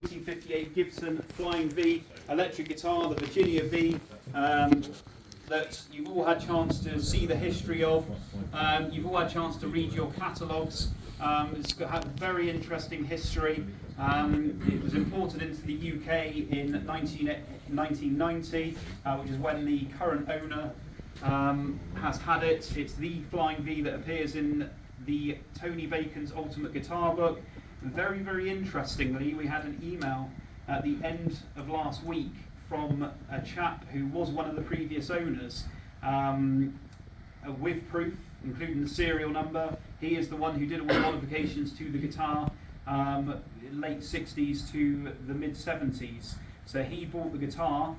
1958 Gibson Flying V electric guitar, the Virginia V, that you've all had a chance to see the history of. You've all had a chance to read your catalogues. It's had a very interesting history. It was imported into the UK in 1990, which is when the current owner has had it. It's the Flying V that appears in the Tony Bacon's Ultimate Guitar Book. Very, very interestingly, we had an email at the end of last week from a chap who was one of the previous owners, with proof, including the serial number. He is the one who did all the modifications to the guitar, late 60s to the mid 70s. So he bought the guitar.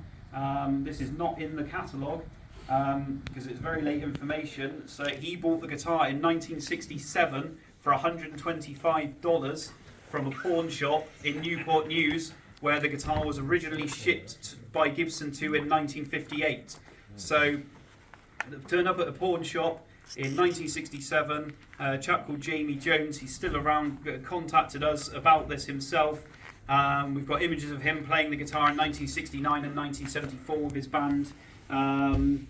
This is not in the catalogue because it's very late information. So he bought the guitar in 1967 for $125 from a pawn shop in Newport News, where the guitar was originally shipped by Gibson to in 1958. So turned up at a pawn shop in 1967. A chap called Jamie Jones, he's still around, contacted us about this himself. We've got images of him playing the guitar in 1969 and 1974 with his band, and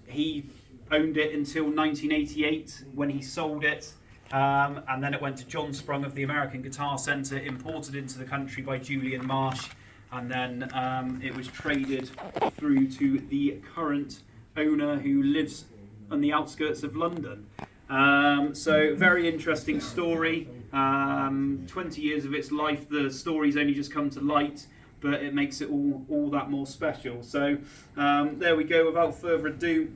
he owned it until 1988 when he sold it, and then it went to John Sprung of the American Guitar Centre, imported into the country by Julian Marsh, and then it was traded through to the current owner who lives on the outskirts of London. So very interesting story. 20 years of its life, the story's only just come to light, but it makes it all that more special. So there we go. Without further ado,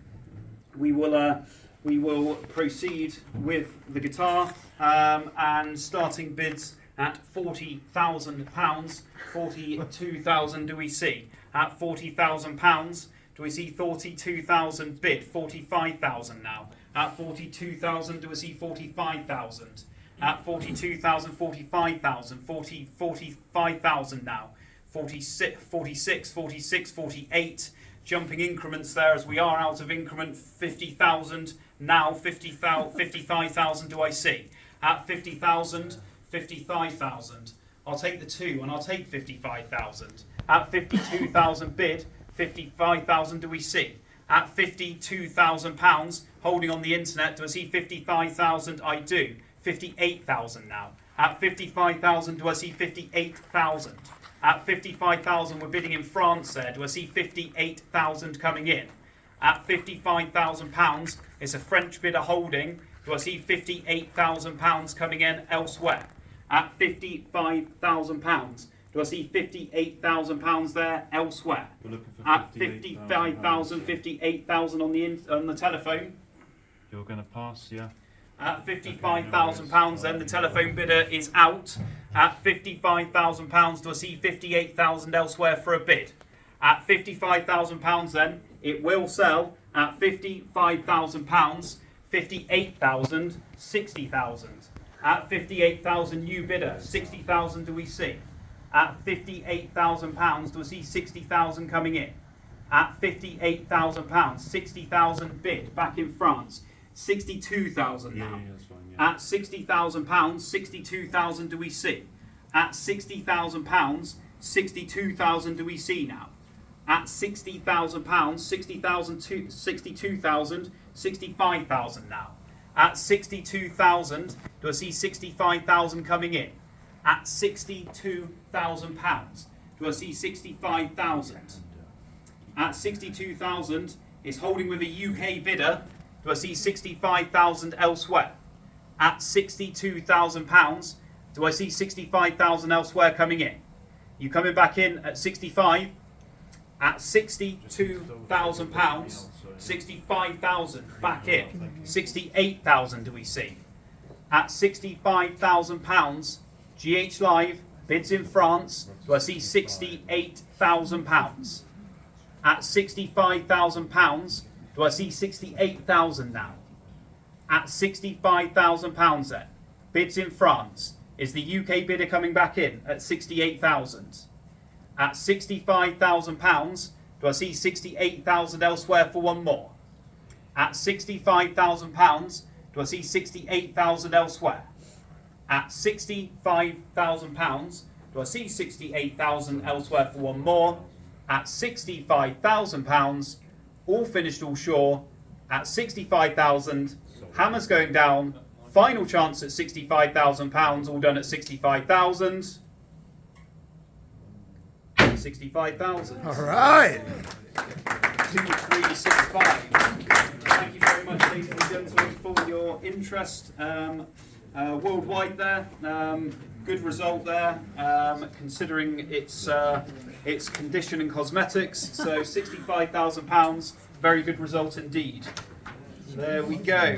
we will proceed with the guitar, and starting bids at £40,000. 42,000 do we see? At £40,000, do we see 42,000 bid? 45,000 now. At 42,000, do we see 45,000? At 42,000, 45,000, 45,000 now. 46, 48. Jumping increments there as we are out of increment. 50,000 now. 55,000 do I see? At 50,000, 55,000. I'll take the 2 and I'll take 55,000. At 52,000 bid, 55,000 do we see? At £52,000, holding on the internet, do I see 55,000? I do. 58,000 now. At 55,000, do I see 58,000? At 55,000, we're bidding in France there. Do I see 58,000 coming in? At £55,000, it's a French bidder holding. Do I see £58,000 coming in elsewhere? At £55,000, do I see £58,000 there elsewhere? At 55,000, 58,000 on the telephone. You're going to pass, yeah? At £55,000, then the telephone bidder is out. At £55,000, do I see 58,000 elsewhere for a bid? At £55,000, then it will sell. At £55,000, 58,000, 60,000. At 58,000, new bidder, 60,000 do we see? At £58,000, do I see 60,000 coming in? At £58,000, 60,000 bid back in France. 62,000 now. At £60,000, 62,000 do we see? At £60,000, 62,000 do we see now? At £60,000, 62,000, 65,000 now. At 62,000, do I see 65,000 coming in? At £62,000, do I see 65,000? At 62,000, is holding with a UK bidder. Do I see 65,000 elsewhere? At £62,000, do I see 65,000 elsewhere coming in? You coming back in at 65? At £62,000, 65,000 back in. 68,000 do we see? At £65,000, GH Live bids in France. Do I see £68,000? At £65,000, do I see 68,000 now? At £65,000 then, bids in France. Is the UK bidder coming back in at 68,000? At £65,000, do I see 68,000 elsewhere for one more? At £65,000, do I see 68,000 elsewhere? At £65,000, Do I see 68,000 elsewhere for one more? At £65,000, all finished, all sure. At 65,000, hammers going down. Final chance at £65,000, all done at 65,000. 65,000. All right. 2365. Thank you very much, ladies and gentlemen, for your interest worldwide there. Good result there, considering its condition and cosmetics. So £65,000, very good result indeed. There we go.